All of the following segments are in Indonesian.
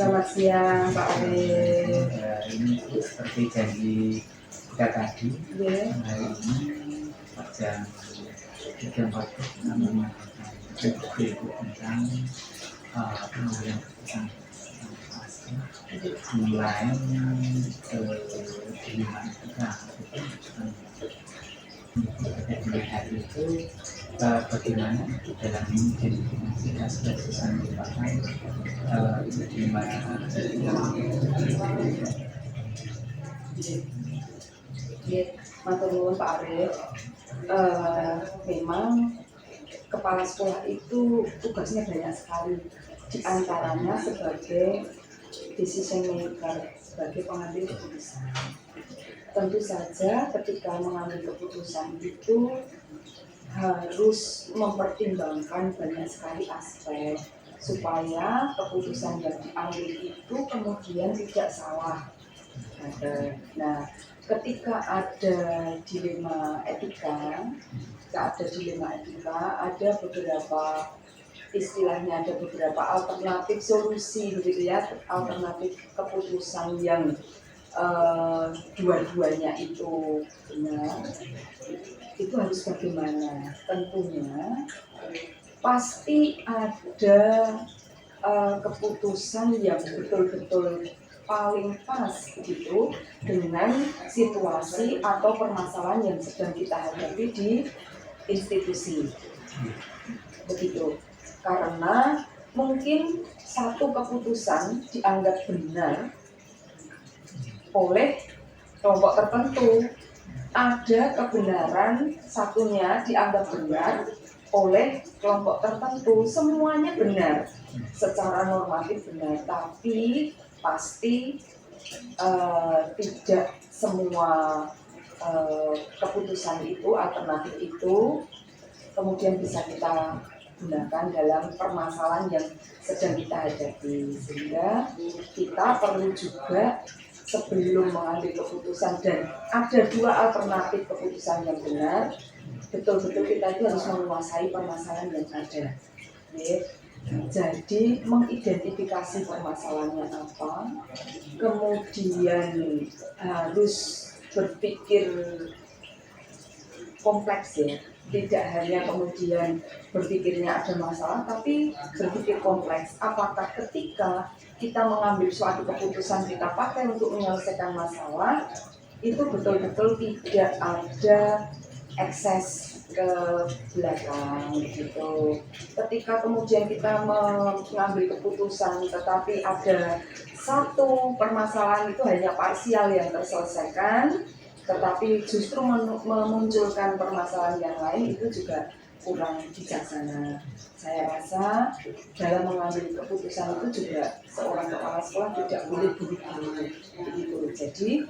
Selamat siang Pak Arif. Ini seperti janji kita tadi, hari ini jam 3.40 kami menyampaikan review tentang pengambilan keputusan mulai penerimaan kita melihat itu bagaimana dalam identifikasi kita sudah bisa merupakan bagaimana Matur nuwun Pak Arif. Memang kepala sekolah itu tugasnya banyak sekali, di antaranya sebagai decision maker, sebagai pengambil keputusan. Tentu saja ketika mengambil keputusan itu harus mempertimbangkan banyak sekali aspek supaya keputusan yang diambil itu kemudian tidak salah. Nah, ketika ada dilema etika, ada beberapa istilahnya, ada beberapa alternatif solusi begitu ya, alternatif keputusan yang dua-duanya itu benar. Itu harus bagaimana? Tentunya pasti ada keputusan yang betul-betul paling pas begitu dengan situasi atau permasalahan yang sedang kita hadapi di institusi. Begitu. Karena mungkin satu keputusan dianggap benar oleh kelompok tertentu, ada kebenaran satunya dianggap benar oleh kelompok tertentu. Semuanya benar, secara normatif benar, tapi pasti tidak semua keputusan itu, alternatif itu kemudian bisa kita gunakan dalam permasalahan yang sedang kita hadapi. Sehingga kita perlu juga sebelum mengambil keputusan dan ada dua alternatif keputusan yang benar, betul-betul kita itu harus menguasai permasalahan yang ada. Jadi mengidentifikasi permasalahannya apa, kemudian harus berpikir kompleks ya, tidak hanya kemudian berpikirnya ada masalah, tapi berpikir kompleks. Apakah ketika kita mengambil suatu keputusan kita pakai untuk menyelesaikan masalah, itu betul-betul tidak ada ekses ke belakang gitu. Ketika kemudian kita mengambil keputusan tetapi ada satu permasalahan itu hanya parsial yang terselesaikan, tetapi justru memunculkan permasalahan yang lain, itu juga kurang bijaksana. Saya rasa dalam mengambil keputusan itu juga seorang kepala sekolah tidak boleh begitu. Jadi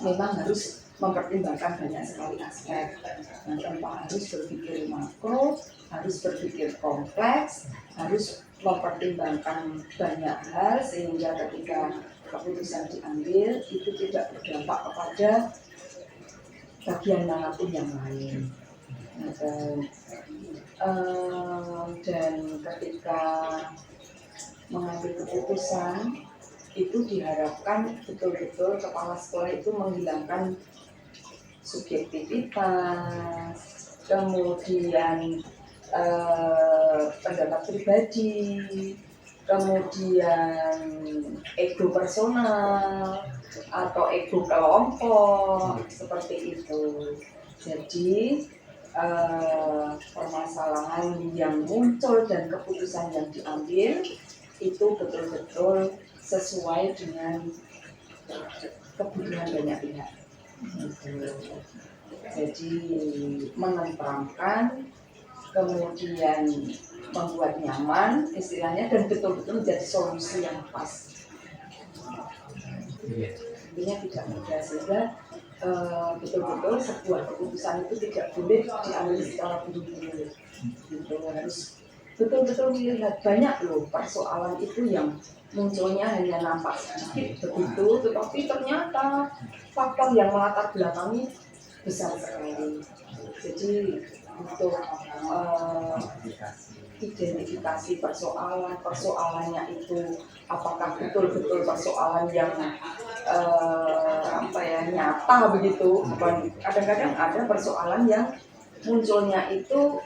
memang harus mempertimbangkan banyak sekali aspek. Tanpa harus berpikir makro, harus berpikir kompleks, harus mempertimbangkan banyak hal sehingga ketika keputusan diambil itu tidak berdampak kepada bagian manapun yang lain. Dan ketika mengambil keputusan itu diharapkan betul-betul kepala sekolah itu menghilangkan subjektivitas, kemudian pendapat pribadi, kemudian ego personal atau ego kelompok, seperti itu. Jadi permasalahan yang muncul dan keputusan yang diambil itu betul-betul sesuai dengan kebutuhan banyak pihak. Jadi menenteramkan, kemudian membuat nyaman istilahnya, dan betul-betul menjadi solusi yang pas. Intinya tidak mudah, sehingga betul-betul sebuah keputusan itu tidak boleh diambil secara buru-buru. Gitu. Harus betul-betul melihat banyak loh persoalan itu yang munculnya hanya nampak sedikit begitu, tetapi ternyata faktor yang melatar belakangi besar sekali. Jadi untuk identifikasi persoalannya itu apakah betul-betul persoalan yang nyata begitu. Kadang-kadang ada persoalan yang munculnya itu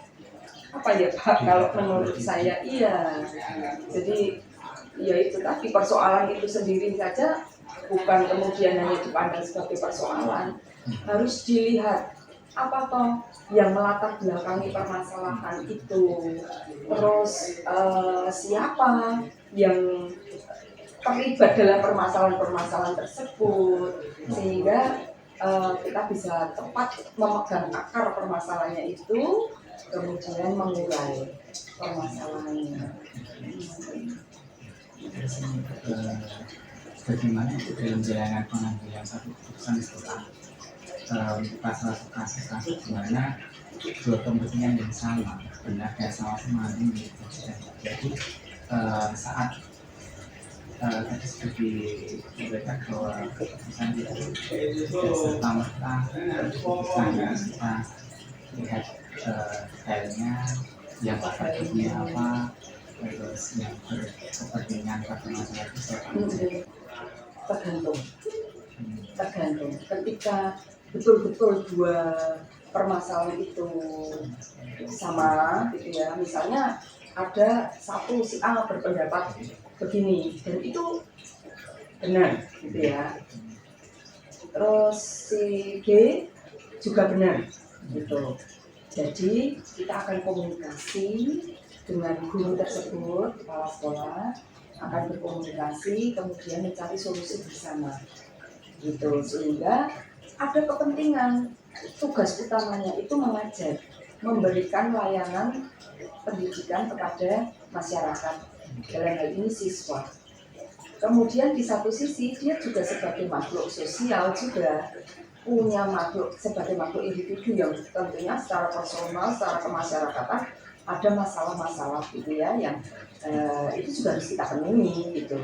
Pak, kalau menurut saya iya. Jadi ya itu tadi, persoalan itu sendiri saja bukan kemudian hanya dipandang sebagai persoalan, harus dilihat apa toh yang melatar belakangi permasalahan itu, terus siapa yang terlibat dalam permasalahan-permasalahan tersebut, sehingga kita bisa tepat memegang akar permasalahannya itu, kemudian mengurai permasalahannya. Bagaimana itu dalam jalangan pengambilan satu keputusan setelah satu kasus-kasus di mana dua kepentingan yang sama benar dan sama-sama ini jadi saat tadi seperti mereka bahwa keputusan tidak serta-merta keputusan yang kita lihat detailnya yang berarti apa terus yang berkepentingan pada masalah itu tergantung ketika betul-betul dua permasalahan itu sama gitu ya, misalnya ada satu si A berpendapat begini dan itu benar gitu ya, terus si B juga benar gitu. Jadi kita akan komunikasi dengan guru tersebut, kepala sekolah akan berkomunikasi, kemudian mencari solusi bersama gitu, sehingga ada kepentingan. Tugas utamanya itu mengajar, memberikan layanan pendidikan kepada masyarakat, dalam hal ini siswa. Kemudian di satu sisi dia juga sebagai makhluk sosial juga punya makhluk, sebagai makhluk individu yang tentunya secara personal, secara kemasyarakatan ada masalah-masalah gitu ya, yang itu juga harus kita penuhi gitu.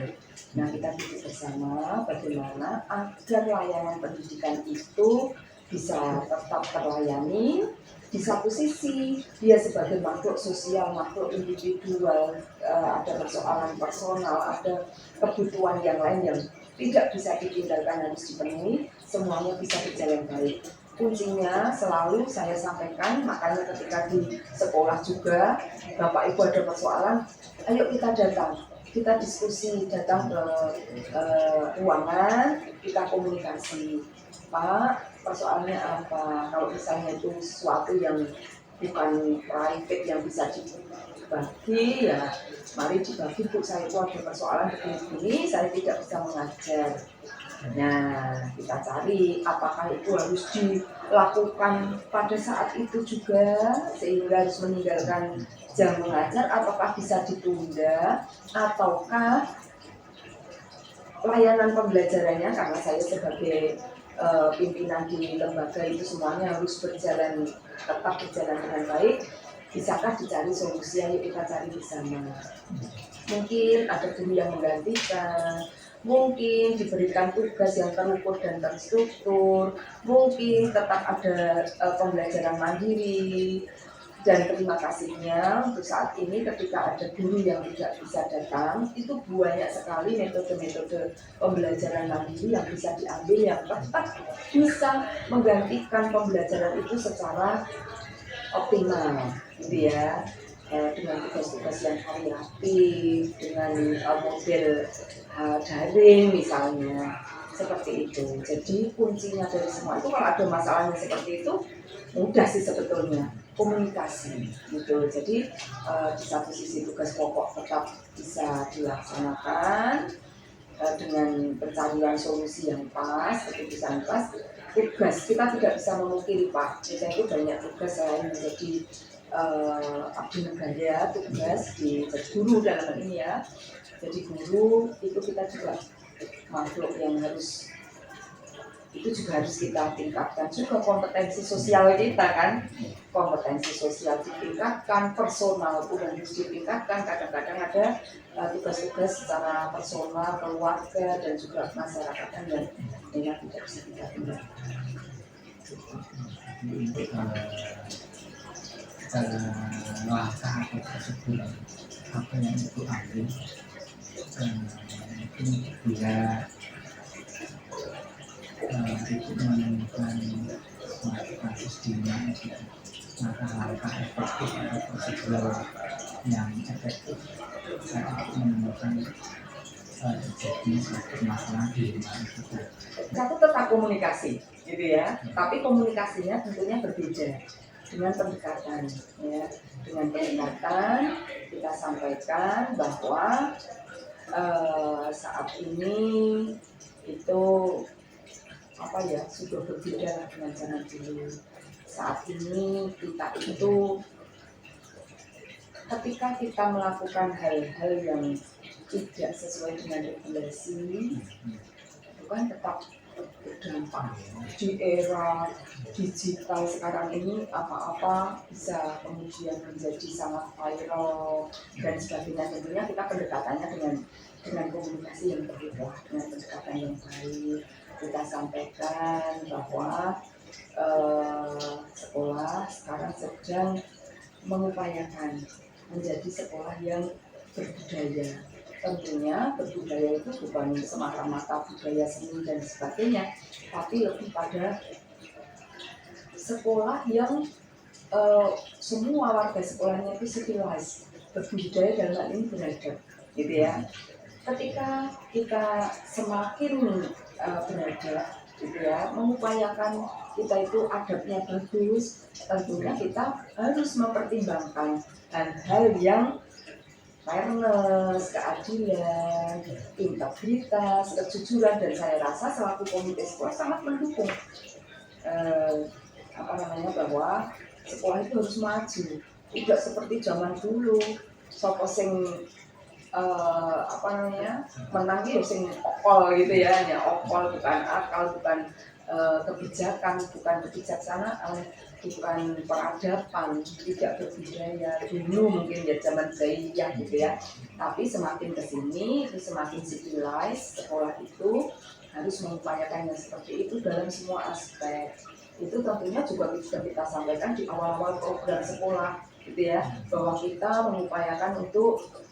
Nah, kita duduk bersama bagaimana agar layanan pendidikan itu bisa tetap terlayani. Di satu sisi dia sebagai makhluk sosial, makhluk individual, ada persoalan personal, ada kebutuhan yang lain yang tidak bisa ditinggalkan, harus dipenuhi, semuanya bisa berjalan baik. Kuncinya selalu saya sampaikan, makanya ketika di sekolah juga Bapak Ibu ada persoalan, ayo kita datang, kita diskusi, datang ke ruangan, kita komunikasi. Pak, persoalannya apa? Kalau misalnya itu sesuatu yang bukan private yang bisa dibagi, ya mari dibagi. Bu, saya itu ada persoalan begini, saya tidak bisa mengajar. Nah, kita cari apakah itu harus dilakukan pada saat itu juga sehingga harus meninggalkan jam mengajar, ataukah bisa ditunda, ataukah layanan pembelajarannya, karena saya sebagai pimpinan di lembaga itu semuanya harus tetap berjalan dengan baik. Bisakah dicari solusi? Ayo kita cari bersama. Mungkin ada guru yang menggantikan, mungkin diberikan tugas yang terukur dan terstruktur, mungkin tetap ada pembelajaran mandiri. Dan terima kasihnya untuk saat ini ketika ada guru yang tidak bisa datang, itu banyak sekali metode-metode pembelajaran mandiri yang bisa diambil, yang tetap bisa menggantikan pembelajaran itu secara optimal gitu ya, dengan tugas-tugas yang variatif, dengan model daring misalnya, seperti itu. Jadi kuncinya dari semua itu, kalau ada masalahnya seperti itu, mudah sih sebetulnya, komunikasi gitu. Jadi di satu sisi tugas pokok tetap bisa dilaksanakan dengan pencarian solusi yang pas, keputusan pas. Tugas kita tidak bisa memungkiri Pak, kita itu banyak tugas selain menjadi abdi negara, tugas di guru dalam hal ini ya. Jadi guru itu kita juga makhluk yang harus, itu juga harus kita tingkatkan juga kompetensi sosial kita kan, kompetensi sosial ditingkatkan, personal pun harus ditingkatkan. Kadang-kadang ada tugas-tugas secara personal, keluarga dan juga masyarakat yang tidak bisa kita tinggalkan. langkah atau prosedur apa yang Ibu ambil mungkin bila Ibu menemukan suatu kasus di mana maka langkah efektif atau prosedur yang efektif saat menemukan terjadi suatu masalah di rumah itu. Satu, tetap komunikasi, gitu ya. Tapi komunikasinya tentunya berbeda dengan pendekatan, ya. Dengan pendekatan kita sampaikan bahwa saat ini itu apa ya, sudah berbeda lah dengan zaman dulu. Saat ini kita itu ketika kita melakukan hal-hal yang tidak sesuai dengan regulasi, itu kan tetap berdampak. Di era digital sekarang ini apa-apa bisa kemudian menjadi sangat viral dan sebagainya. Tentunya kita pendekatannya dengan komunikasi yang berbeda, dengan pendekatan yang baik. Kita sampaikan bahwa sekolah sekarang sedang mengupayakan menjadi sekolah yang berbudaya. Tentunya berbudaya itu bukan semata-mata budaya seni dan sebagainya, tapi lebih pada sekolah yang semua warga sekolahnya itu civilized, berbudaya dalam hal ini beradab, gitu ya. Ketika kita semakin beradab, gitu ya, mengupayakan kita itu adabnya bagus, tentunya kita harus mempertimbangkan hal-hal yang fairness, keadilan, integritas, kejujuran, dan saya rasa selaku komite sekolah sangat mendukung bahwa sekolah itu harus maju, tidak seperti zaman dulu sopo sing menang ya sing okol gitu ya, hanya okol, bukan akal, bukan kebijakan, bukan kebijaksanaan, bukan peradaban, tidak berbudaya. Dulu mungkin ya zaman jahiliyah gitu ya, tapi semakin kesini itu semakin civilized. Sekolah itu harus mengupayakan yang seperti itu dalam semua aspek. Itu tentunya juga bisa kita sampaikan di awal-awal program sekolah gitu ya, bahwa kita mengupayakan untuk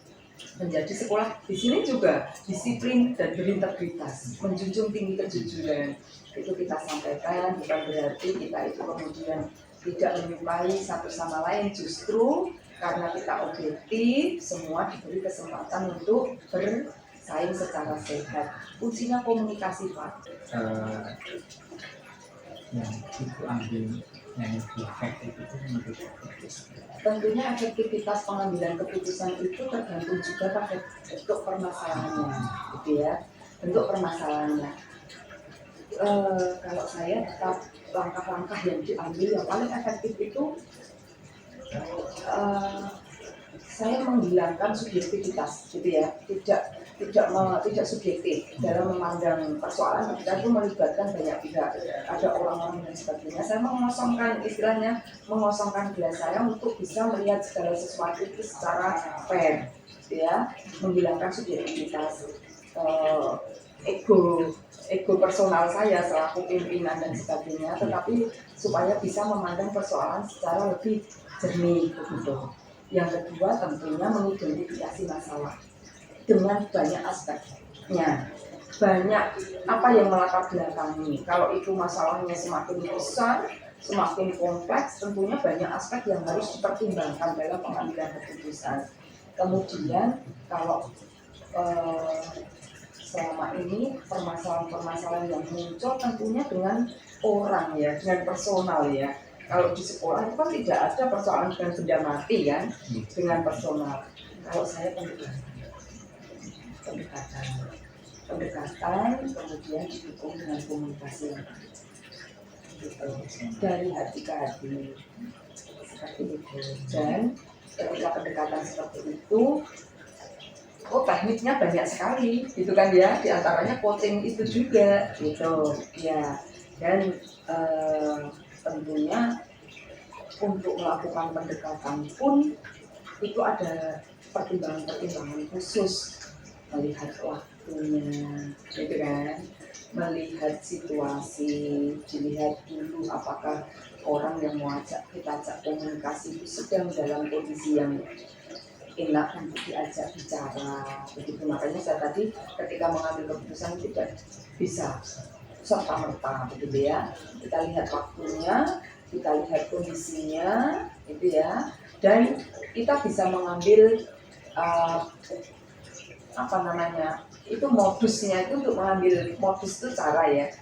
menjadi sekolah di sini juga disiplin dan berintegritas, menjunjung tinggi kejujuran. Itu kita sampaikan, bukan berarti kita itu kemudian tidak menyukai satu sama lain, justru karena kita objektif, semua diberi kesempatan untuk bersaing secara sehat. Kuncinya komunikasi, Pak. Yang Ibu ambil yang lebih efektif itu menurut tentunya efektivitas pengambilan keputusan itu tergantung juga pada bentuk permasalahannya, gitu ya. Bentuk permasalahannya. Kalau saya tetap langkah-langkah yang diambil yang paling efektif itu saya menghilangkan subjektivitas, gitu ya. Tidak subjektif dalam memandang persoalan ketika itu melibatkan banyak pihak, ada orang-orang dan sebagainya. Saya mengosongkan, istilahnya mengosongkan gelas saya untuk bisa melihat segala sesuatu itu secara fair, ya, menghilangkan subjektivitas, ego personal saya selaku pimpinan dan sebagainya, tetapi supaya bisa memandang persoalan secara lebih jernih begitu. Yang kedua tentunya mengidentifikasi masalah dengan banyak aspeknya, banyak apa yang melatar belakangi. Kalau itu masalahnya semakin besar, semakin kompleks, tentunya banyak aspek yang harus dipertimbangkan dalam pengambilan keputusan. Kemudian kalau selama ini permasalahan-permasalahan yang muncul tentunya dengan orang ya, dengan personal ya. Kalau di sekolah itu kan tidak ada persoalan dengan benda mati kan, dengan personal. Kalau saya pendekatan kemudian didukung dengan komunikasi yang gitu, dari hati ke hati seperti itu. Dan ketika pendekatan seperti itu, tekniknya banyak sekali gitu kan ya, diantaranya coaching itu juga gitu ya. Dan tentunya untuk melakukan pendekatan pun itu ada pertimbangan-pertimbangan khusus, melihat waktunya, gitu kan. melihat situasi, dilihat dulu apakah orang yang mau kita ajak komunikasi itu sedang dalam kondisi yang enak untuk diajak bicara. Begitu, makanya saya tadi ketika mengambil keputusan tidak bisa serta merta, begitu ya. Kita lihat waktunya, kita lihat kondisinya, gitu ya. Dan kita bisa mengambil itu modusnya itu untuk mengambil modus itu cara ya.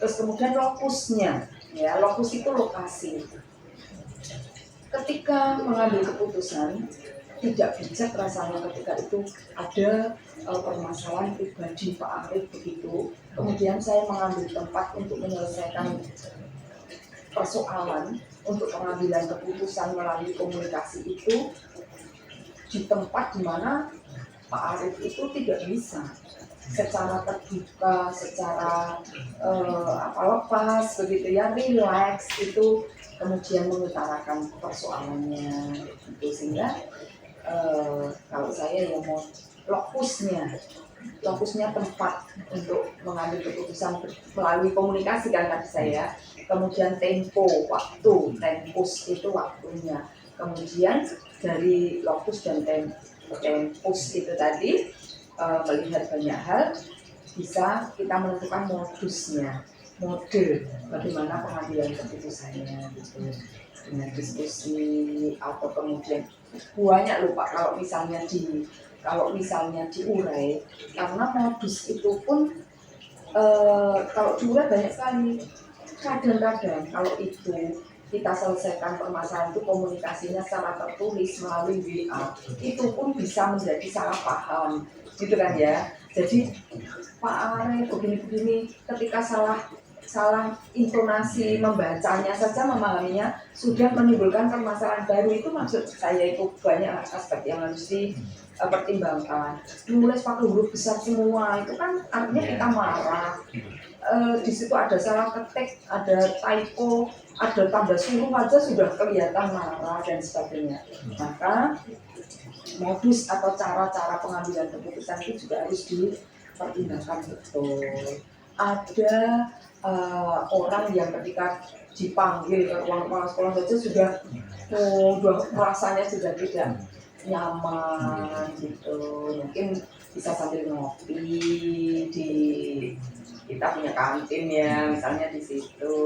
Terus kemudian lokusnya, ya lokus itu lokasi. Ketika mengambil keputusan tidak bijak rasanya ketika itu ada permasalahan pribadi Pak Arif begitu. Kemudian saya mengambil tempat untuk menyelesaikan persoalan untuk pengambilan keputusan melalui komunikasi itu di tempat di mana Pak Arif itu tidak bisa secara terbuka, secara lepas begitu ya, relax itu kemudian mengutarakan persoalannya itu. Sehingga kalau saya yang mau lokusnya tempat untuk mengambil keputusan melalui komunikasi kan tadi saya, kemudian tempo, waktu, tempus itu waktunya, kemudian dari lokus dan tempus itu tadi melihat banyak hal, bisa kita menentukan modusnya, mode bagaimana pengambilan keputusannya gitu, dengan diskusi atau kemudian banyak lupa kalau misalnya diurai, karena modus itu pun kalau diurai banyak sekali. Kadang-kadang kalau itu kita selesaikan permasalahan itu komunikasinya secara tertulis melalui WA, itu pun bisa menjadi salah paham, gitu kan ya. Jadi Pak Arif begini-begini, ketika salah intonasi membacanya saja, memahaminya sudah menimbulkan permasalahan baru. Itu maksud saya, itu banyak aspek yang harus dipertimbangkan. Nulis pakai huruf besar semua itu kan artinya kita marah. Di situ ada salah ketik, ada typo, ada tanda suruh aja sudah kelihatan marah dan sebagainya. Maka modus atau cara-cara pengambilan keputusan itu juga harus dipertimbangkan betul. Ada orang yang ketika dipanggil ke ruang kepala sekolah saja sudah rasanya sudah tidak nyaman gitu. Mungkin bisa sambil ngopi di kita punya kantin ya, misalnya di situ,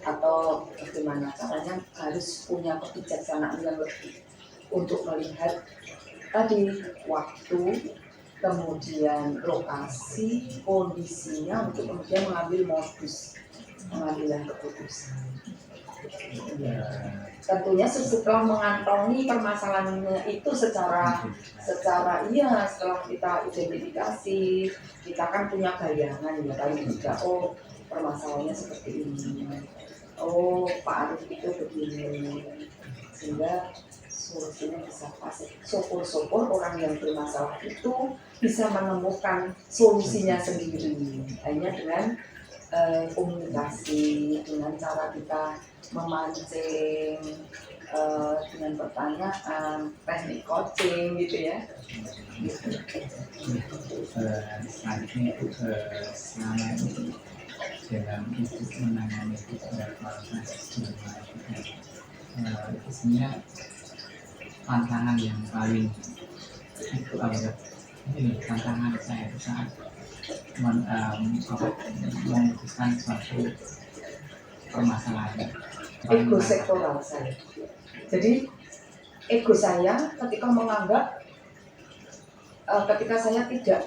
atau bagaimana caranya harus punya kebijaksanaan yang lebih untuk melihat tadi waktu, kemudian lokasi, kondisinya untuk kemudian mengambil modus pengambilan keputusan. Tentunya setelah mengantongi permasalahannya itu setelah kita identifikasi, kita kan punya bayangan ya paling tidak, oh permasalahannya seperti ini, oh Pak Arif itu begini, sehingga solusinya bisa pas. Syukur-syukur orang yang bermasalah itu bisa menemukan solusinya sendiri hanya dengan komunikasi, dengan cara kita memancing, dengan pertanyaan, teknik coaching gitu ya. Selanjutnya selama ini dalam ibu menangani beberapa kasus di rumah itu sebenarnya tantangan yang paling itu adalah ini tantangan saya saat memutuskan suatu permasalahan. Ego sektoral saya. Jadi ego saya ketika menganggap ketika saya tidak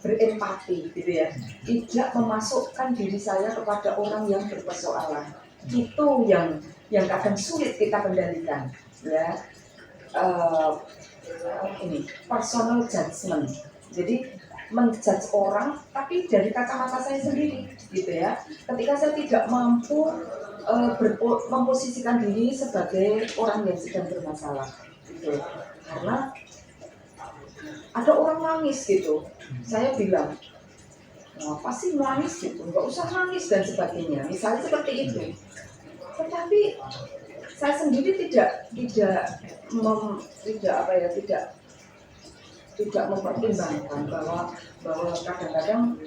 berempati gitu ya, tidak memasukkan diri saya kepada orang yang berpersoalan, itu yang kadang sulit kita kendalikan ya. Ini personal judgment, jadi menjudge orang tapi dari kacamata saya sendiri gitu ya. Ketika saya tidak mampu memposisikan diri sebagai orang yang sedang bermasalah gitu, karena ada orang nangis gitu, saya bilang apa sih nangis gitu, nggak usah nangis dan sebagainya, misalnya seperti itu. Tetapi saya sendiri tidak tidak mempertimbangkan bahwa kadang-kadang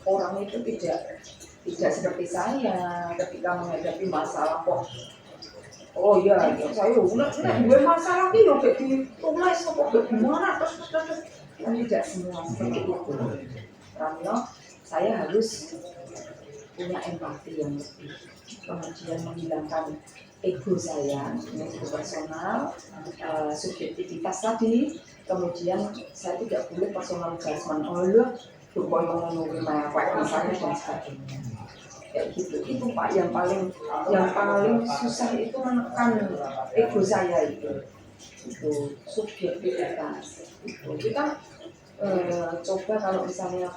orang itu tidak seperti saya ketika menghadapi masalah kok. Oh iya, ya saya gue masalah ini loh kayak ditulis kok gimana terus kan tidak semua seperti itu. Karena saya harus punya empati yang lebih, kemudian menghilangkan ego saya, ego personal, subjektivitas tadi, kemudian saya tidak boleh personal judgment, oh lu pokoknya menunggu kayak misalnya dan sebagainya. Kayak gitu, itu Pak yang paling susah itu menekan ego saya itu subjektivitas itu. Kita coba kalau misalnya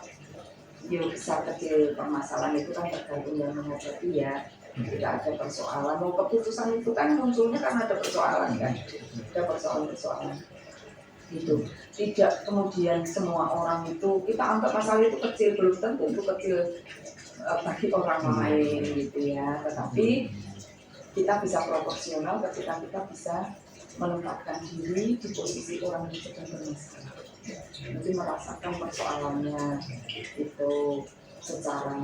besar kecil permasalahan itu kan tergantung yang menghadapi ya, tidak ada persoalan. Mau keputusan itu kan munculnya kan ada persoalan kan, ada persoalan gitu. Tidak kemudian semua orang itu kita anggap masalah itu kecil, belum tentu itu kecil bagi orang lain gitu ya. Tetapi kita bisa proporsional ketika kita bisa menempatkan diri di posisi orang yang sedang bermasalah, jadi merasakan persoalannya itu secara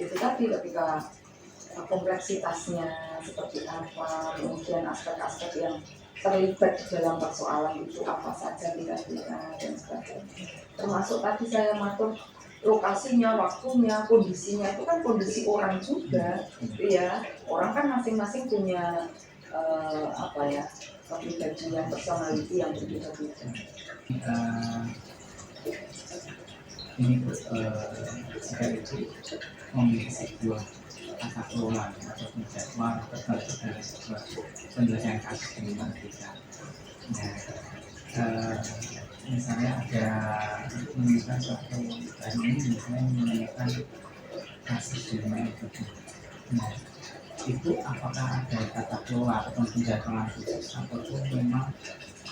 itu tadi, ketika kompleksitasnya seperti apa, kemudian aspek-aspek yang terlibat di dalam persoalan itu apa saja kira-kira dan sebagainya. Termasuk tadi saya matur lokasinya, waktunya, kondisinya, itu kan kondisi orang juga, gitu ya. Orang kan masing-masing punya kepribadian, personality yang berbeda-beda. Ini jika itu memiliki sebuah tata kelola atau jadwal tertentu dari sebuah penyelesaian kasus kriminal kita. Misalnya ada menemukan suatu hari ini misalnya menemukan kasus kriminal itu. Nah, itu apakah ada tata kelola atau penjadwalan khusus atau memang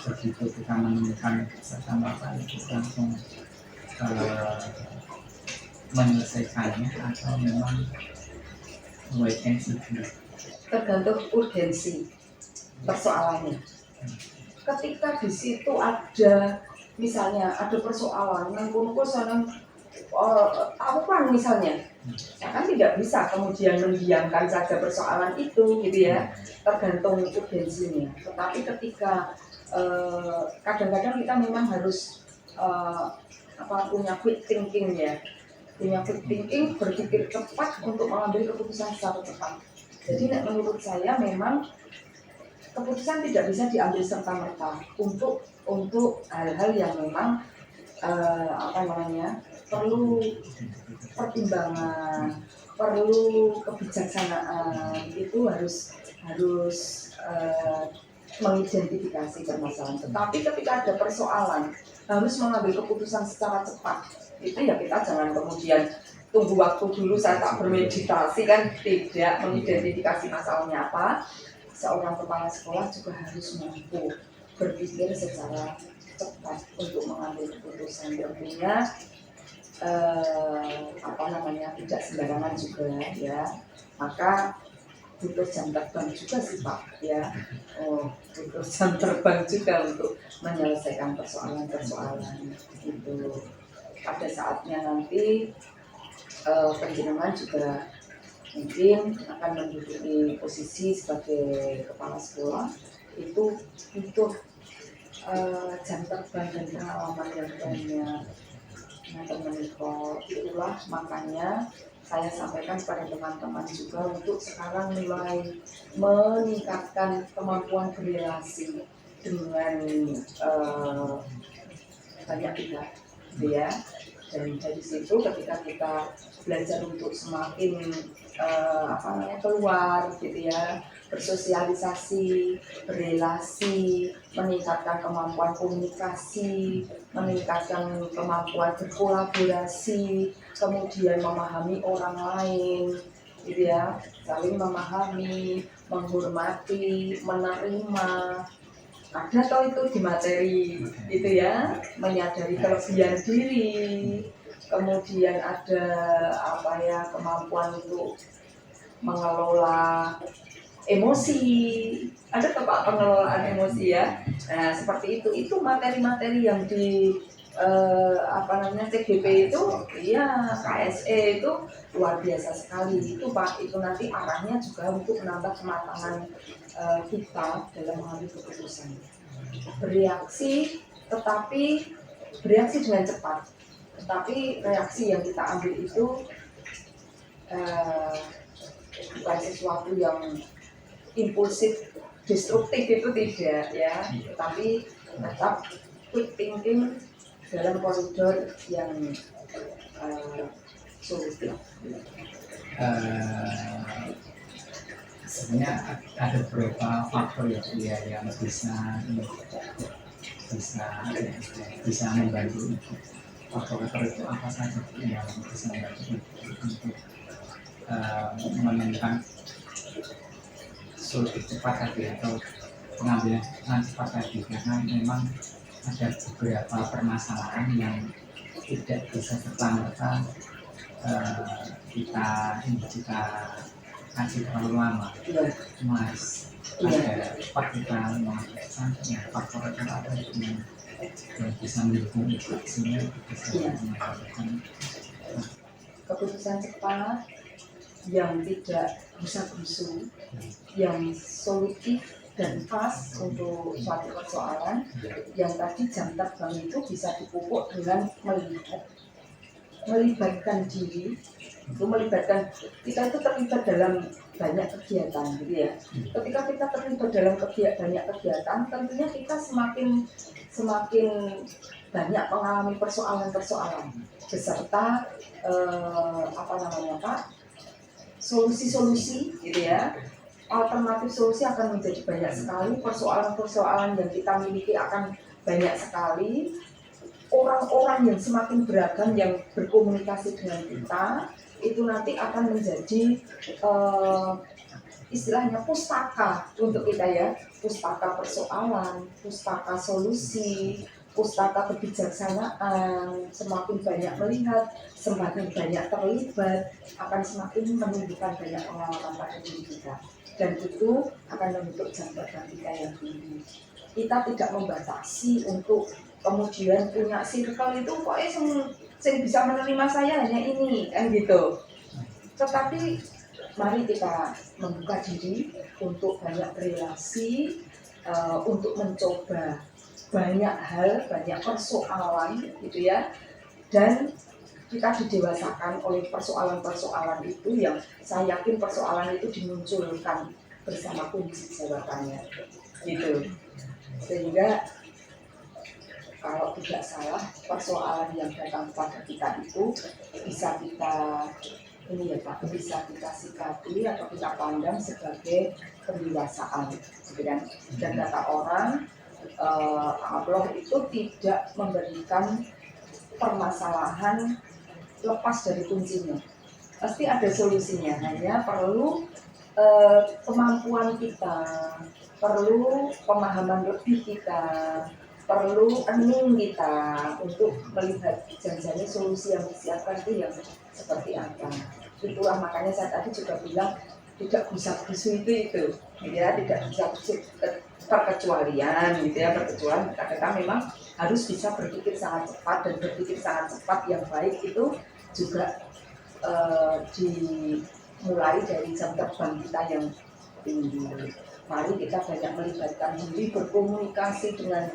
begitu kita menemukan serta merta itu langsung menyelesaikannya atau memang wait and see? Tergantung urgensi persoalannya. Ketika di situ ada misalnya ada persoalan yang aku kan misalnya, saya kan tidak bisa kemudian mendiamkan saja persoalan itu gitu ya, tergantung urgensinya. Tetapi ketika kadang-kadang kita memang harus punya quick thinking ya, berpikir cepat untuk mengambil keputusan secara cepat. Jadi menurut saya memang keputusan tidak bisa diambil serta-merta untuk hal-hal yang memang perlu pertimbangan, perlu kebijaksanaan. Itu harus mengidentifikasi permasalahan. Tetapi ketika ada persoalan harus mengambil keputusan secara cepat, itu ya kita jangan kemudian tunggu waktu dulu, saya tak bermeditasi kan, tidak mengidentifikasi masalahnya apa. Seorang kepala sekolah juga harus mampu berpikir secara cepat untuk mengambil keputusan. Tentunya tidak sembarangan juga ya. Maka butuh jam terbang juga sih Pak ya. Butuh jam terbang juga untuk menyelesaikan persoalan-persoalan gitu. Pada saatnya nanti penjenengan juga mungkin akan menduduki posisi sebagai kepala sekolah, itu butuh jam terbang dan pengalaman yang banyak. Itulah makanya saya sampaikan kepada teman-teman juga untuk sekarang mulai meningkatkan kemampuan berrelasi dengan banyak pihak, ya. Dan dari situ ketika kita belajar untuk semakin keluar gitu ya, bersosialisasi, berrelasi, meningkatkan kemampuan komunikasi, meningkatkan kemampuan berkolaborasi, kemudian memahami orang lain gitu ya, saling memahami, menghormati, menerima. Ada toh itu di materi itu ya, menyadari kelebihan diri, kemudian ada kemampuan untuk mengelola emosi, Ada tuh Pak pengelolaan emosi ya. Nah seperti itu materi-materi yang di CGP itu, iya KSE itu luar biasa sekali itu Pak. Itu nanti arahnya juga untuk menambah kematangan kita dalam mengambil keputusan. Bereaksi, tetapi bereaksi dengan cepat. Tetapi reaksi yang kita ambil itu bukan sesuatu yang impulsif, destruktif itu tidak ya, tetapi tetap quick thinking dalam koridor yang solutif. Sebenarnya ada beberapa faktor ya yang bisa membantu itu. Faktor-faktor itu apa saja yang bisa membantu untuk menemukan solusi cepat tadi atau pengambilan cepat tadi, karena memang ada beberapa permasalahan yang tidak bisa serta-merta kita kasih terlalu lama. Mas, ada cepat kita melakukan faktor apa yang bisa mendukung itu sehingga bisa melakukan keputusan cepat yang tidak gusar-gusu, yang solutif dan pas untuk suatu persoalan. Yang tadi jam terbang itu bisa dipupuk dengan melibatkan diri, itu melibatkan kita itu terlibat dalam banyak kegiatan gitu ya. Ketika kita terlibat dalam banyak kegiatan, tentunya kita semakin banyak mengalami persoalan-persoalan beserta solusi-solusi gitu ya. Alternatif solusi akan menjadi banyak sekali, persoalan-persoalan yang kita miliki akan banyak sekali, orang-orang yang semakin beragam yang berkomunikasi dengan kita itu nanti akan menjadi istilahnya pustaka untuk kita ya, pustaka persoalan, pustaka solusi, pustaka kebijaksanaan. Semakin banyak melihat, semakin banyak terlibat, akan semakin menunjukkan banyak pengalaman pada diri kita, dan itu akan membentuk jam terbang kita yang tinggi. Kita tidak membatasi untuk kemudian punya circle itu pokoknya yang bisa menerima saya hanya ini kan gitu. Tetapi mari kita membuka diri untuk banyak relasi, untuk mencoba banyak hal, banyak persoalan gitu ya, dan kita didewasakan oleh persoalan-persoalan itu yang saya yakin persoalan itu dimunculkan bersama kunci jawabannya gitu. Sehingga kalau tidak salah persoalan yang datang pada kita itu bisa kita bisa kita sikapi atau kita pandang sebagai pendewasaan gitu kan. Dan kata orang Allah itu tidak memberikan permasalahan lepas dari kuncinya, pasti ada solusinya. Hanya perlu kemampuan kita, perlu pemahaman lebih kita, perlu ening kita untuk melihat janjinya solusi yang disiapkan itu yang seperti apa. Itulah makanya saya tadi juga bilang tidak bisa gusu itu ya, tidak bisa gusu perkecualian gitu ya. Perkecualian kita memang harus bisa berpikir sangat cepat, dan berpikir sangat cepat yang baik itu juga dimulai dari jam terbang kita yang tinggi. Mari kita banyak melibatkan diri, berkomunikasi dengan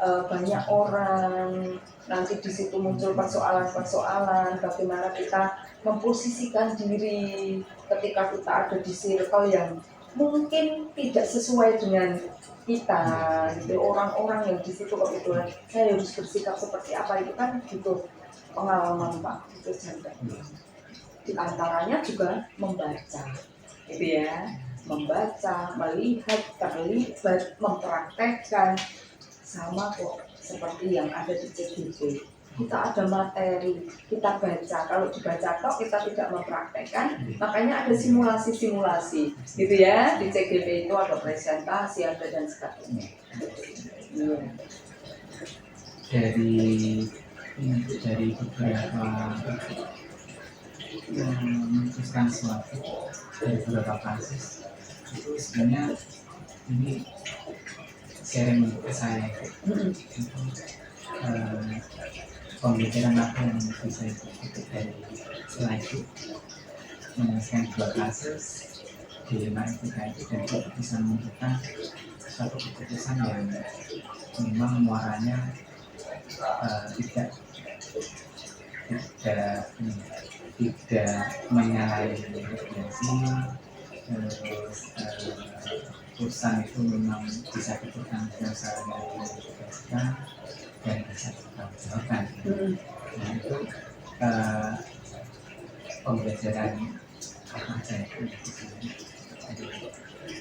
banyak orang. Nanti di situ muncul persoalan-persoalan, bagaimana kita memposisikan diri ketika kita ada di circle yang mungkin tidak sesuai dengan kita gitu. Orang-orang yang di situ kebetulan saya harus bersikap seperti apa, itu kan butuh pengalaman Pak, itu jangan. Di antaranya juga membaca gitu ya, membaca, melihat, terlibat, mempraktekkan. Sama kok seperti yang ada di CGP. Kita ada materi, kita baca. Kalau dibaca kok kita tidak mempraktekkan, makanya ada simulasi-simulasi gitu ya. Di CGP itu ada presentasi, ada dan sebagainya. Iya. Dari beberapa memutuskan sesuatu dari beberapa kasus itu sebenarnya ini sharing ke saya Mm-mm. pembelajaran apa yang bisa dipetik dari setelah itu menyelesaikan 2 kasus dilema etika itu, dan itu bisa menentukan suatu keputusan yang memang muaranya tidak tidak menyalahi regulasi, terus perusahaan itu memang bisa dipertanggungjawabkan secara dan bisa dipertanggungjawabkan. Mm-mm. Nah itu pembelajaran apa aja itu dari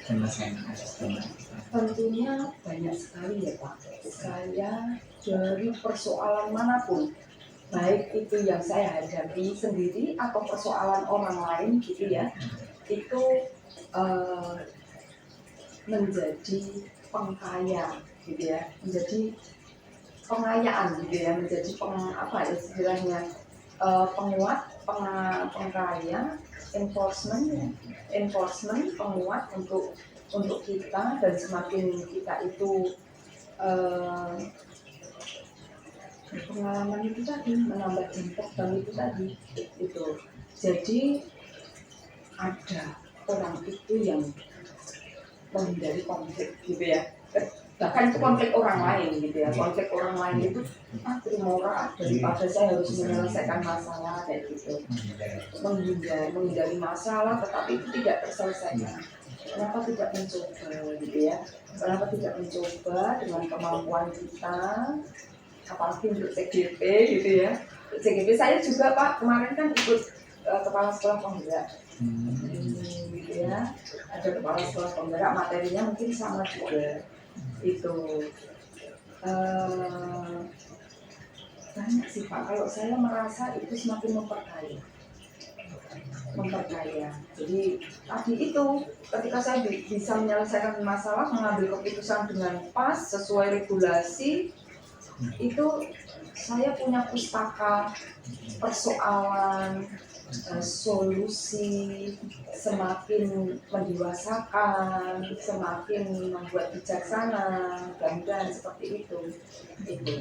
penyelesaian kasus dilema. Tentunya banyak sekali ya Pak. Saya dari persoalan manapun, baik itu yang saya hadapi sendiri atau persoalan orang lain gitu ya, itu menjadi pengkaya gitu ya, menjadi pengayaan gitu ya, menjadi apa ya istilahnya, penguat, pengkaya, enforcement, penguat untuk kita, dan semakin kita itu berpengalaman itu tadi, menambah jam terbang itu tadi itu. Jadi ada orang itu yang menghindari konflik gitu ya, bahkan itu konflik orang lain gitu ya, konflik orang lain itu terima daripada saya harus menyelesaikan masalah kayak gitu, menghindari masalah tetapi itu tidak terselesaikan. Kenapa tidak mencoba gitu ya, kenapa tidak mencoba dengan kemampuan kita, apalagi untuk CGP gitu ya. CGP saya juga Pak kemarin kan ikut kepala sekolah penggerak gitu ya, ada kepala sekolah penggerak, materinya mungkin sama juga itu. Banyak sih Pak, kalau saya merasa itu semakin memperkaya. Jadi tadi itu ketika saya bisa menyelesaikan masalah, mengambil keputusan dengan pas sesuai regulasi, itu saya punya pustaka persoalan, solusi, semakin mendewasakan, semakin membuat bijaksana, dan seperti itu. Jadi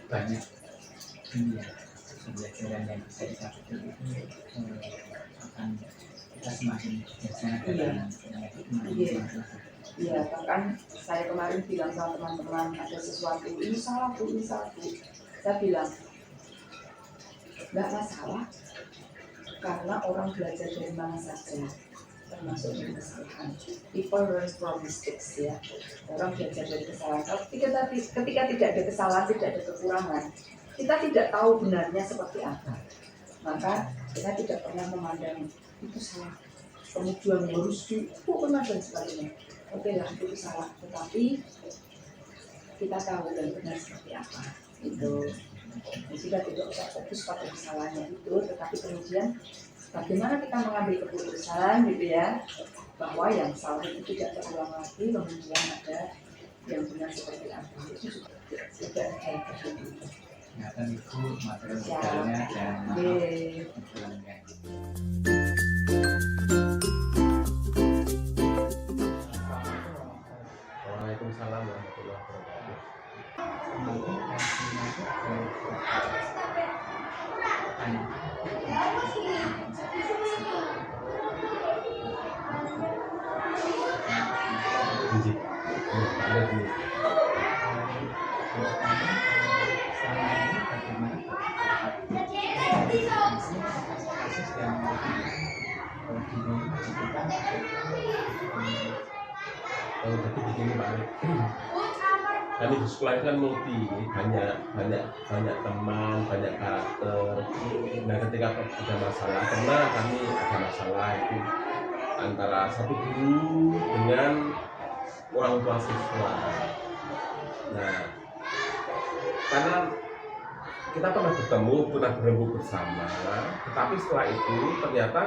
banyak ini ya, pembelajaran yang bisa didapat itu akan kita semakin bijaksana dalam Iya. Iya, bahkan saya kemarin bilang sama teman-teman ada sesuatu, ini salah Bu, ini salah Bu. Saya bilang, nggak masalah, karena orang belajar dari mana saja, termasuk dari kesalahan. People learn from mistakes ya. Orang belajar dari kesalahan. Ketika tidak ada kesalahan, tidak ada kekurangan, kita tidak tahu benarnya seperti apa. Maka kita tidak pernah memandang itu salah, kemudian harus dihukum dan sebagainya. Oke lah, itu salah, tetapi kita tahu dan benar seperti apa itu. Kita tidak usah fokus pada kesalahannya itu, tetapi kemudian bagaimana kita mengambil keputusan gitu ya, bahwa yang salah itu tidak terulang lagi, kemudian ada yang benar seperti apa. Itu sudah saya perhatikan. Ingatan Ibu, materialnya dan pulangnya. Waalaikumsalam warahmatullahi wabarakatuh. Ada di jadi begini Pak Alex. Kami di sekolah itu kan multi, banyak teman, banyak karakter. Nah ketika ada masalah, pernah kami ada masalah itu antara satu guru dengan orang tua siswa. Nah karena kita pernah bertemu, pernah berembuk bersama, tetapi setelah itu ternyata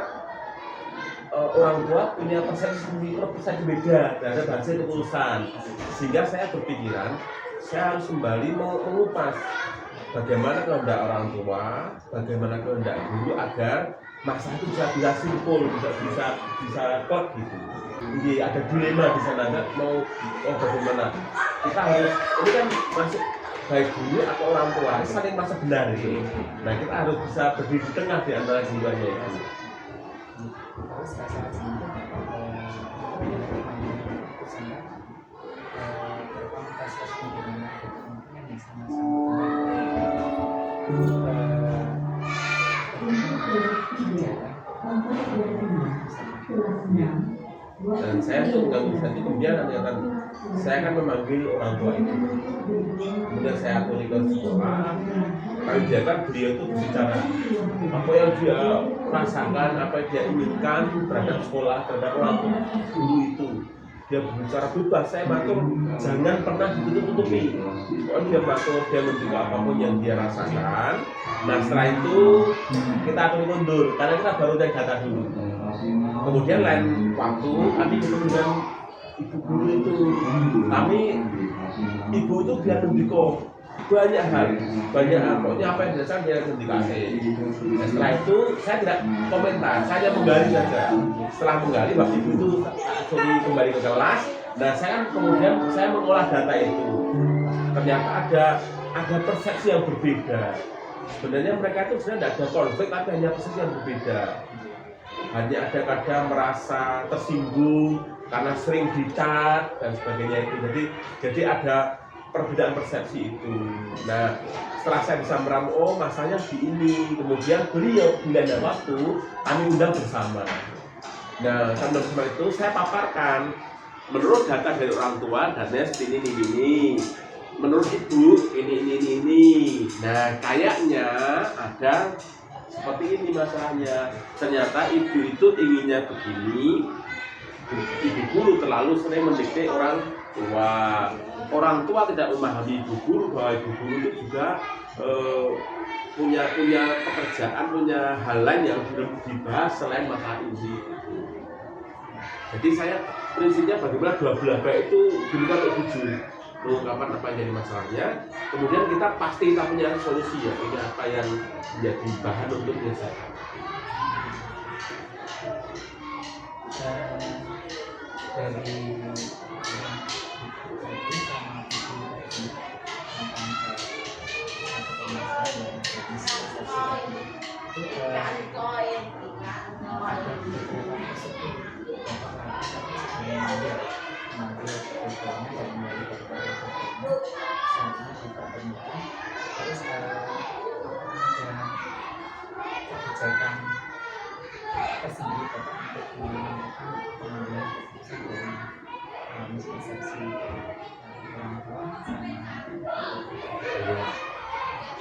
orang tua punya persepsi beda terhadap hasil keputusan, sehingga saya berpikiran saya harus kembali mengupas bagaimana kehendak orang tua, bagaimana kehendak guru agar masalah itu bisa simpul, bisa klop gitu. Jadi ada dilema di sana, kan mau bagaimana kita harus, ini kan masuk baik guru atau orang tua saling merasa benar itu. Nah kita harus bisa berdiri di tengah di antara keduanya itu. Terus rasa berkomunikasi dengan teman-teman yang sama-sama Dan saya tuh nanti kemudian saya akan memanggil orang tua itu. Kemudian saya akui ke sekolah. Kami biarkan beliau itu berbicara apa yang dia rasakan, apa yang dia inginkan terhadap sekolah, terhadap orang tua guru itu. Dia berbicara bebas, saya matur jangan pernah ditutup-tutupi. Kalau dia matur, dia menunjukkan apapun yang dia rasakan. Nah setelah itu kita akan mundur, karena kita baru cari data dulu. Kemudian lain waktu kami ketemu dengan ibu guru itu, ibu itu biar mendikong banyak hal, pokoknya apa yang dirasakan dia dikasih. Nah, setelah itu saya tidak komentar, saya menggali saja. Setelah menggali, waktu ibu itu suruh kembali ke kelas. Nah saya kemudian saya mengolah data itu. Ternyata ada persepsi yang berbeda. Sebenarnya mereka itu sebenarnya tidak ada konflik, tapi hanya persepsi yang berbeda. Hanya ada kadang merasa tersinggung karena sering dicat dan sebagainya itu. Jadi ada perbedaan persepsi itu. Nah, setelah saya bisa meramu, oh masalahnya di ini. Kemudian beliau bila ada waktu, kami undang bersama. Nah, kami undang bersama itu saya paparkan menurut data dari orang tua, datanya seperti ini. Menurut ibu ini. Nah, kayaknya ada seperti ini masalahnya. Ternyata ibu itu inginnya begini. Ibu guru terlalu sering mendikte orang tua. Orang tua tidak memahami ibu guru bahwa ibu guru itu juga punya pekerjaan, punya hal lain yang belum dibahas selain masalah ini. Jadi saya prinsipnya bagaimana dua belah baik itu diberikan oleh jujur, mengungkapkan apa yang jadi masalahnya. Kemudian kita pasti kita punya solusi ya, punya apa yang menjadi bahan untuk menyelesaikan. Dari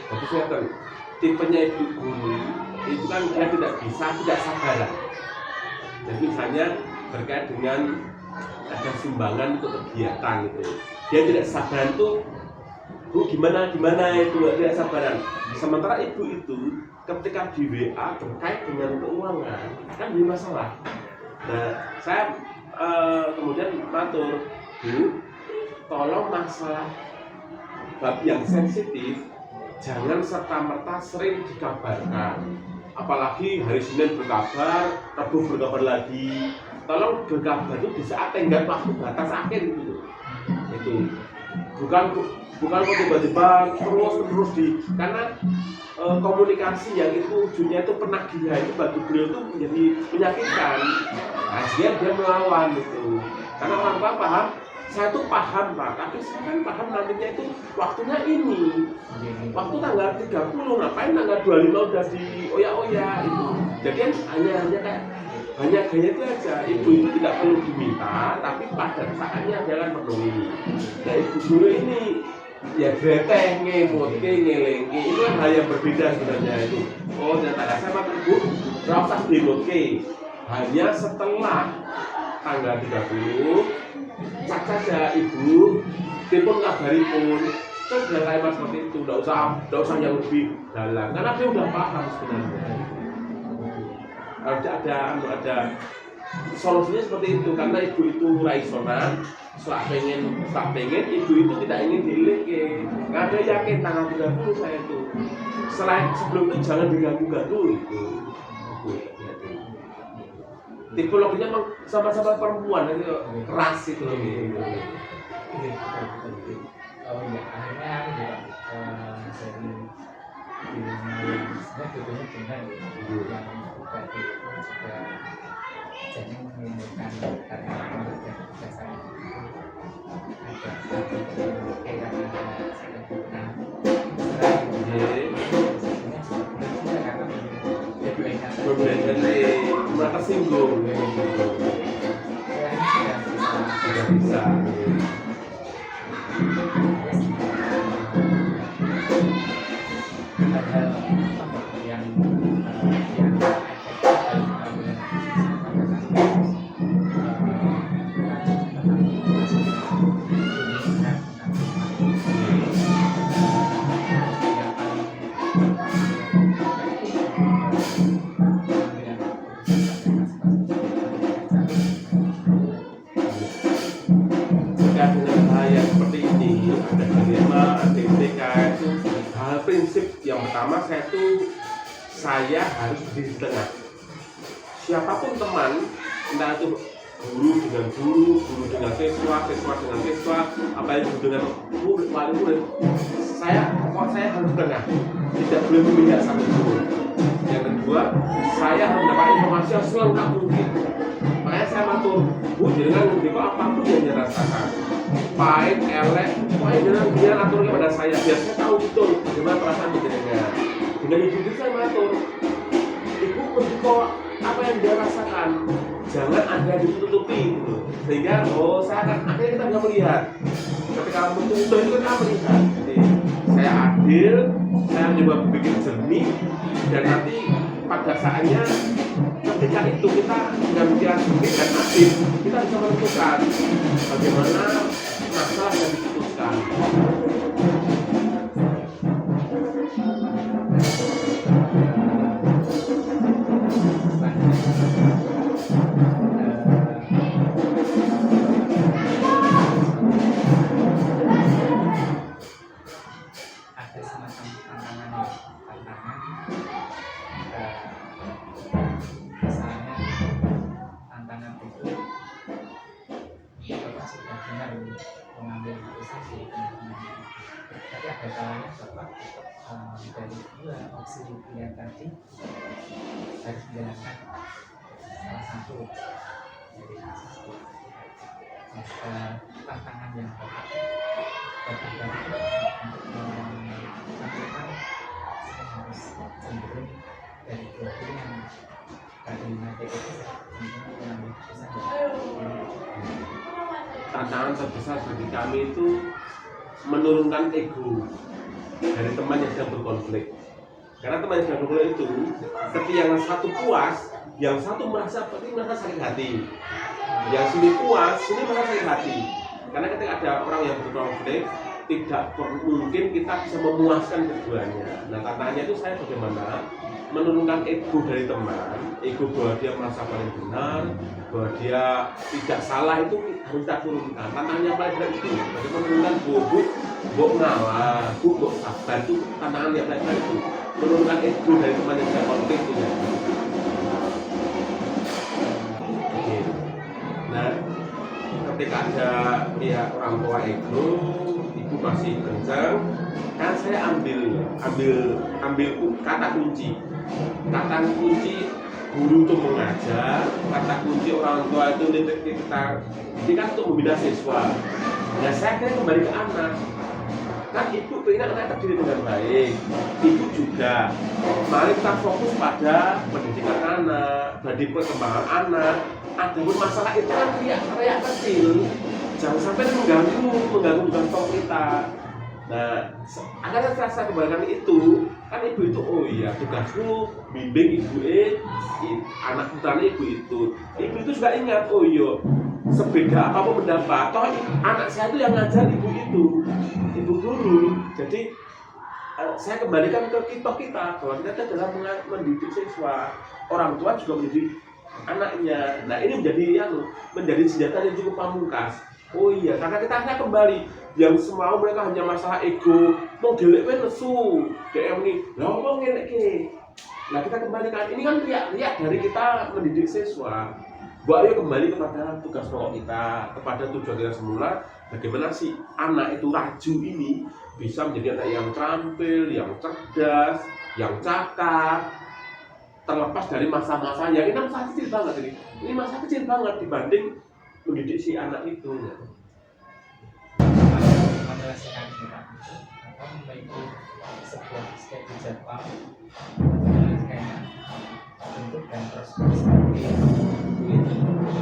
Jadi saya tahu tipenya ibu guru itu kan dia tidak sabaran. Jadi misalnya berkait dengan ada sumbangan untuk kegiatan gitu, dia tidak sabaran tuh, bu gimana itu tidak sabaran. Sementara ibu itu ketika di WA terkait dengan keuangan kan jadi masalah. Nah saya kemudian matur, bu tolong masalah bab yang sensitif jangan serta-merta sering dikabarkan. Apalagi hari Senin berkabar, Rabu berkabar lagi. Tolong berkabar itu di saat tenggat waktu batas akhir gitu. Itu bukan kok tiba-tiba terus karena komunikasi yang itu ujungnya itu penagihan itu bagi beliau itu menjadi menyakitkan. Nah, dia melawan gitu. Karena orang tua paham, saya tuh paham Pak, tapi saya kan paham nantinya itu waktunya ini. Waktu tanggal 30, ngapain tanggal 25 udah di oya-oya itu. Jadi kan hanya kayak banyak gaya itu aja. Ibu itu tidak perlu diminta, tapi pada saatnya jangan penuhi. Nah ibu guru ini ya greteh, ngemotke, ngelengke, itu kan hal yang berbeda sebenarnya itu. Oh ternyata saya makan ibu, rasa ngemotke hanya setelah tanggal 30. Cak saja ibu, telepon kabari pun, kan sudah kayak seperti itu, tidak usah yang lebih dalam, karena dia udah paham sebenarnya. Ada solusinya seperti itu, karena ibu itu raisonan, setelah pengen ibu itu tidak ingin dileke, nggak ada yakin tanggal 30 saya itu. Sebelum itu jangan diganggu-ganggu itu. tipologinya memang sama-sama perempuan itu ras itu loh gitu. Oh iya, akhirnya aku juga dari film yang sebenarnya judulnya benar yang buka itu juga jadi menimbulkan karena menurut saya ada kayak mereka tersinggung tidak bisa dengan bahaya seperti ini. Ada dilema, ada etika itu hal prinsip yang pertama saya harus berdiri di tengah. Siapapun teman, entah itu guru dengan guru, guru dengan siswa, siswa dengan siswa, apalagi guru dengan murid, wali murid, saya harus tengah, tidak boleh memihak satu guru. Yang kedua, saya harus mendapat informasi yang selengkap mungkin. Makanya saya matur, Bu, jangan ngerti apapun yang dia rasakan, pahit, elek, pokoknya jangan dia atur kepada saya, biar saya tahu betul bagaimana perasaan jenengan. Dengan ibu saya matur, ibu ngerti apa yang dia rasakan, jangan ada ditutupi gitu. Sehingga saya akan akhirnya kita bisa melihat. Ketika menutup itu kita melihat. Jadi saya adil, saya mencoba berpikir jernih, dan nanti pada saatnya ketika itu kita dengan pikiran jernih dan adil, kita bisa menentukan bagaimana masalah yang diputuskan. Ada semacam tantangan misalnya tantangan itu Bapak sudah benar mengambil keputusan di tengah-tengah, tapi ada kalanya Bapak dari dua opsi pilihan tadi harus menjalankan salah satu dari kasus itu. Tantangan yang Bapak untuk melakukan saya harus cenderung dari dua pilihan tadi nanti itu cenderung mengambil keputusan. Tantangan terbesar bagi kami itu menurunkan ego dari teman yang sedang berkonflik. Karena teman yang sedang berkonflik itu, ketika yang satu puas, yang satu merasa sakit hati. Yang sini puas, sini merasa sakit hati. Karena ketika ada orang yang berkonflik, tidak mungkin kita bisa memuaskan keduanya. Nah, tantangannya itu saya bagaimana menurunkan ego dari teman, ego bahwa dia merasa paling benar, bahwa dia tidak salah itu harus kita turunkan. Tantangannya paling berat itu, bagaimana menurunkan buk ngalah, buk sabar itu tantangan yang paling berat itu, menurunkan ego dari teman yang tidak konflik itu. Nah, ketika ada pihak orang tua ego, ibu masih kencang, kan saya ambil kata kunci guru untuk mengajar, kata kunci orang tua itu kita ini kan untuk membina siswa. Nah, saya akhirnya kembali ke anak. Kan ibu pengen anak terdiri dengan baik, ibu juga. Mari kita fokus pada pendidikan anak, pada perkembangan anak. Adapun masalah itu kan riak kecil, jangan sampai mengganggu tugas pokok kita. Nah, agar saya kembalikan itu, kan ibu itu, oh iya tugasmu bimbing ibu anak putranya ibu itu juga ingat, oh iya sebeda apapun pendapat, toh anak saya itu yang ngajar ibu guru. Jadi saya kembalikan ke kita bahwa kita dalam mendidik siswa, orang tua juga mendidik anaknya. Nah, ini menjadi senjata yang cukup pamungkas. Oh iya, karena kita hanya kembali yang semau mereka hanya masalah ego, mau gelek nesu, DM ini, lah mau ngelek. Nah, kita kembalikan, ini kan riak dari kita mendidik siswa. ayo kembali kepada tugas pokok kita, kepada tujuan kita semula. Bagaimana si anak itu Raju ini bisa menjadi anak yang terampil, yang cerdas, yang cakap, terlepas dari masa-masa yang ini masa kecil banget ini. Ini masa kecil banget dibanding mendidik si anak itu. Menyelesaikan kita atau memiliki sebuah schedule jadwal kayak bentuk dan proses seperti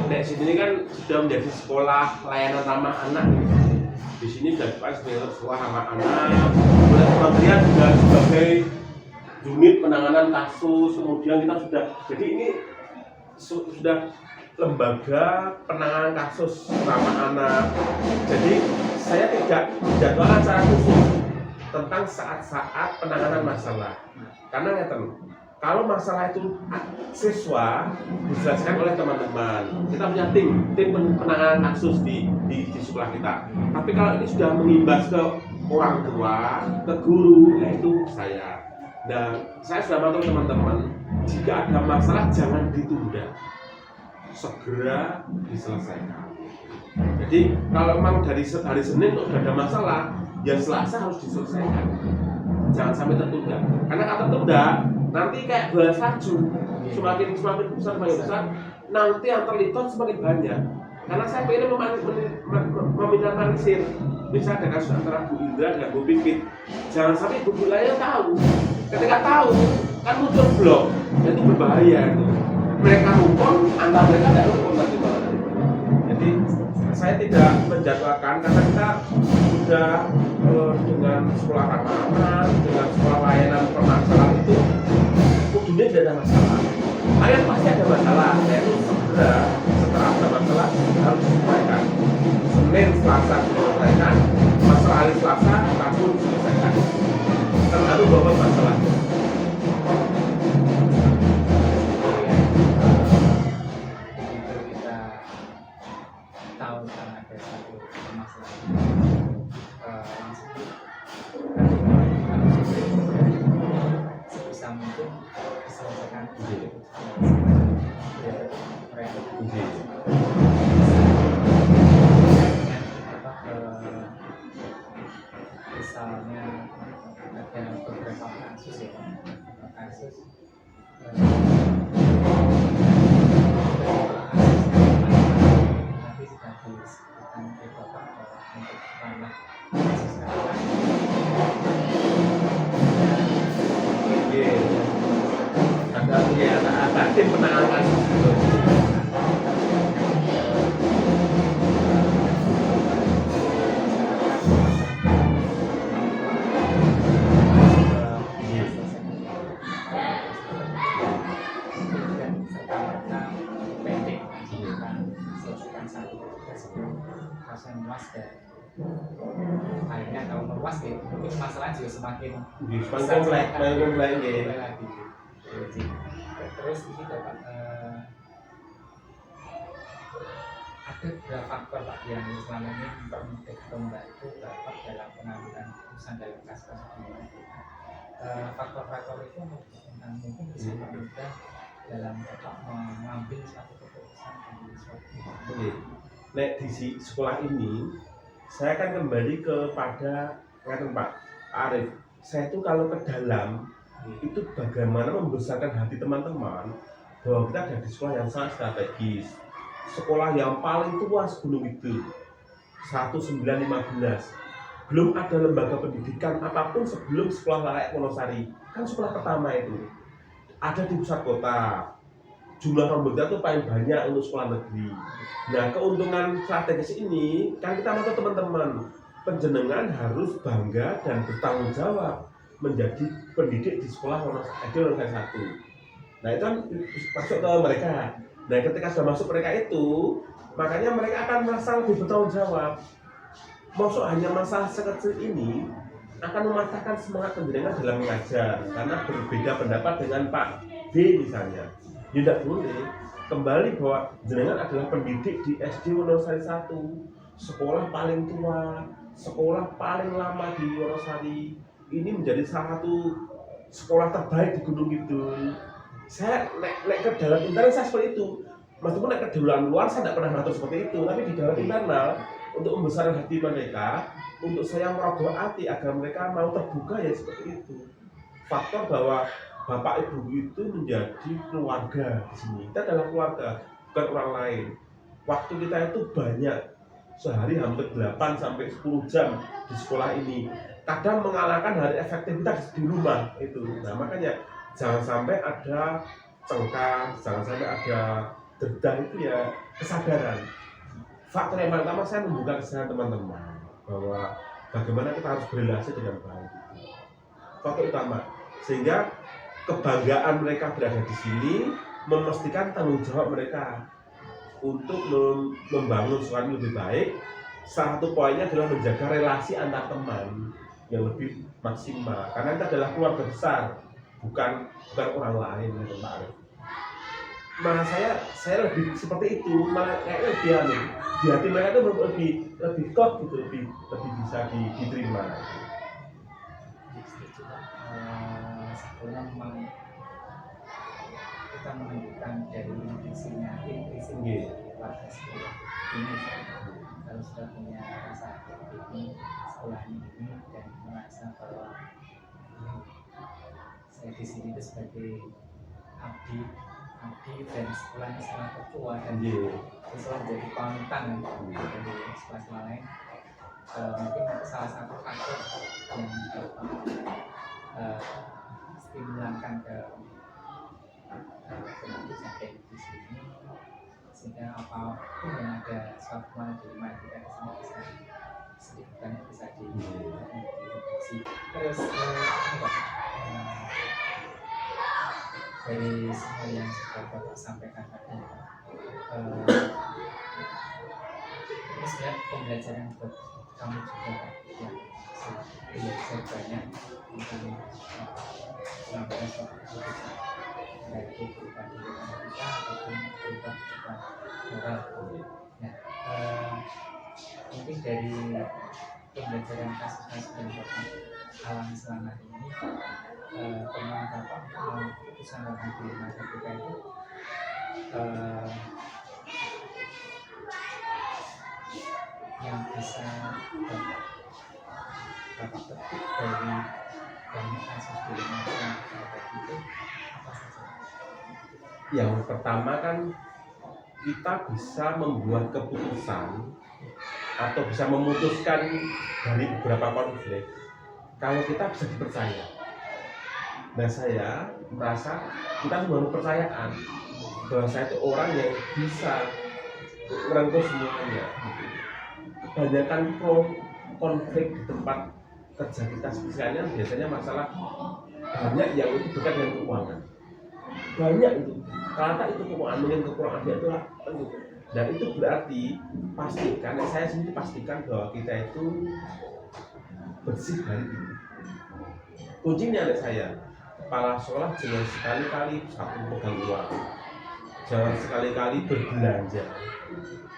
Nek sini kan sudah menjadi sekolah layanan ramah anak. Di sini sudah sebagai sekolah ramah anak. Oleh kementerian juga sebagai unit penanganan kasus. Kemudian kita sudah, jadi ini sudah lembaga penanganan kasus ramah anak. Jadi saya tidak menjadwalkan secara khusus tentang saat-saat penanganan masalah. Karena kalau masalah itu siswa dijelaskan oleh teman-teman, kita punya tim penanganan kasus di sekolah kita. Tapi kalau ini sudah mengimbas ke orang tua, ke guru, yaitu saya. Dan saya sudah bantu teman-teman, jika ada masalah jangan ditunda, segera diselesaikan. Jadi kalau memang dari hari Senin sudah ada masalah, ya Selasa harus diselesaikan. Jangan sampai tertunda. Karena kalau tertunda, nanti kayak bola salju, semakin besar, nanti yang terlibat semakin banyak. Karena saya ingin meminimalisir. Bisa ada kasus antara Bu Indra dengan Bu Pipit. Jangan sampai Bu lainnya tahu. Ketika tahu, kan muncul blok. Itu berbahaya. Mereka rukun, antara mereka tidak rukun lagi. Jadi saya tidak menjadwalkan karena kita sudah dengan sekolah ramah, dengan sekolah layanan permasalahan itu kudunya tidak ada masalah. Kalian pasti ada masalah, yaitu segera setelah ada masalah harus diselesaikan. Senin, Selasa diselesaikan, masalah hari Selasa, Rabu diselesaikan. Terlalu bawa masalah. Tahu kan ada satu permasalahan langsung sebisa mungkin diselesaikan misalnya ada beberapa kasus ada tim penanganan kasus. Meluas dan akhirnya kalau meluas gitu mungkin masalah juga semakin kompleks lagi. Terus ini dapat ada beberapa faktor Pak yang selama ini mempermudah atau membantu Bapak dalam pengambilan keputusan dalam kasus ini. Faktor-faktor itu mungkin bisa mempermudah dalam Bapak mengambil suatu keputusan di suatu. Nek di sekolah ini saya akan kembali kepada Pak Arif. Saya itu kalau ke dalam itu bagaimana membesarkan hati teman-teman bahwa kita ada di sekolah yang sangat strategis, sekolah yang paling tua sebelum itu 1915. Belum ada lembaga pendidikan apapun sebelum sekolah layak Wonosari. Kan sekolah pertama itu ada di pusat kota. Jumlah rombongan itu paling banyak untuk sekolah negeri. Nah, keuntungan strategis ini kan kita mau teman-teman, penjenengan harus bangga dan bertanggung jawab menjadi pendidik di sekolah Wonosari 1. Nah, itu kan masuk ke mereka. Nah, ketika sudah masuk mereka itu, makanya mereka akan merasa lebih bertanggung jawab. Masuk hanya masalah sekecil ini akan mematahkan semangat penjenengan dalam mengajar karena berbeda pendapat dengan Pak B misalnya. Tidak boleh. Kembali bahwa jenengan adalah pendidik di SD Wonosari 1, sekolah paling tua, sekolah paling lama di Wonosari. Ini menjadi salah satu sekolah terbaik di Gunung Kidul. Saya naik ke dalam internet saya seperti itu. meskipun nek kedaluan luar saya tidak pernah ngatur seperti itu, tapi di dalam internal untuk membesarkan hati mereka, untuk saya merogoh hati agar mereka mau terbuka ya seperti itu. Faktor bahwa bapak ibu itu menjadi keluarga di sini. Kita adalah keluarga, bukan orang lain. Waktu kita itu banyak, sehari hampir 8 sampai 10 jam di sekolah ini. Kadang mengalahkan hari efektivitas di rumah itu. Nah makanya jangan sampai ada cengkak, jangan sampai ada dedah, itu ya kesadaran. Faktor yang pertama saya membuka kesadaran teman-teman bahwa bagaimana kita harus berrelasi dengan baik. Faktor utama, sehingga kebanggaan mereka berada di sini memastikan tanggung jawab mereka untuk membangun sesuatu lebih baik. Salah satu poinnya adalah menjaga relasi antar teman yang lebih maksimal, karena kita adalah keluarga besar, bukan orang lain gitu Pak Arif. Malah saya lebih seperti itu, malah kayaknya lebih aneh. Di hati mereka itu lebih kuat gitu, lebih bisa diterima. Sebetulnya memang kita menunjukkan dari visinya, visi keluarga sekolah ini. Kalau sudah punya rasa ini sekolah ini dan merasa bahwa saya di sini itu sebagai abdi dan sekolahnya sangat tertua dan sekolah jadi panutan dari sekolah lain. Mungkin salah satu faktor yang stimulankan ke keputusan kayak di sini, sehingga apapun yang ada suatu mana di rumah kita kesini bisa sedikit banyak bisa direduksi. Terus dari semua yang sudah Bapak sampaikan tadi, ini sebenarnya pembelajaran buat kamu juga ya, belajar banyak tentang pengambilan suatu keputusan, baik itu berupa diri kita ataupun berupa moral. Nah, mungkin dari pembelajaran kasus-kasus yang Bapak alami selama ini, pengalaman Bapak untuk keputusan dalam diri masa kita itu yang bisa Bapak petik dari banyak kasus di masa yang itu apa saja? Yang pertama kan kita bisa membuat keputusan atau bisa memutuskan dari beberapa konflik kalau kita bisa dipercaya. Nah saya merasa kita membangun kepercayaan bahwa saya itu orang yang bisa merangkul semuanya. Kebanyakan konflik di tempat kerja kita spesialnya biasanya masalah banyak yang itu dekat dengan keuangan. Banyak itu, karena itu keuangan mungkin kekurangan dia itu lah. Dan itu berarti pastikan, saya sendiri pastikan bahwa kita itu bersih dari itu. Kuncinya ada saya, kepala sekolah jangan sekali-kali satu pegang uang, jangan sekali-kali berbelanja,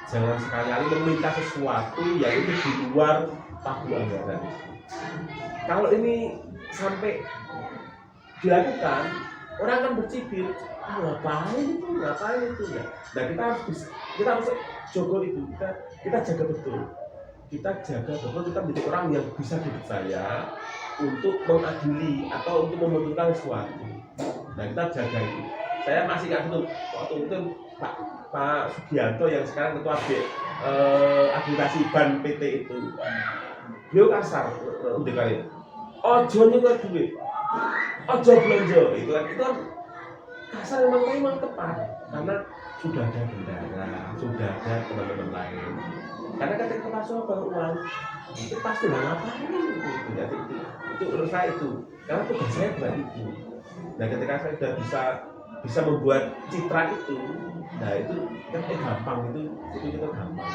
jangan sekali-kali meminta sesuatu yang itu di luar pagu anggaran. Kalau ini sampai dilakukan, orang akan bercibir, ngapain itu ya. Nah kita harus jaga itu, kita jaga betul, kita menjadi orang yang bisa dipercaya untuk mengadili atau untuk memutuskan sesuatu. Nah kita jaga itu. Saya masih ingat betul waktu itu Pak Sugianto yang sekarang ketua administrasi ban PT itu, beliau kasar untuk kalian. Ojo nyetor duit, ojo belanja, itu kan kasar memang tepat karena sudah ada bendara, sudah ada teman-teman lain. Karena ketika masuk baru uang itu pasti ngapain itu menurut saya itu, karena tugas saya buat itu. Nah ketika saya sudah bisa membuat citra itu, nah itu kan gampang itu kita gampang.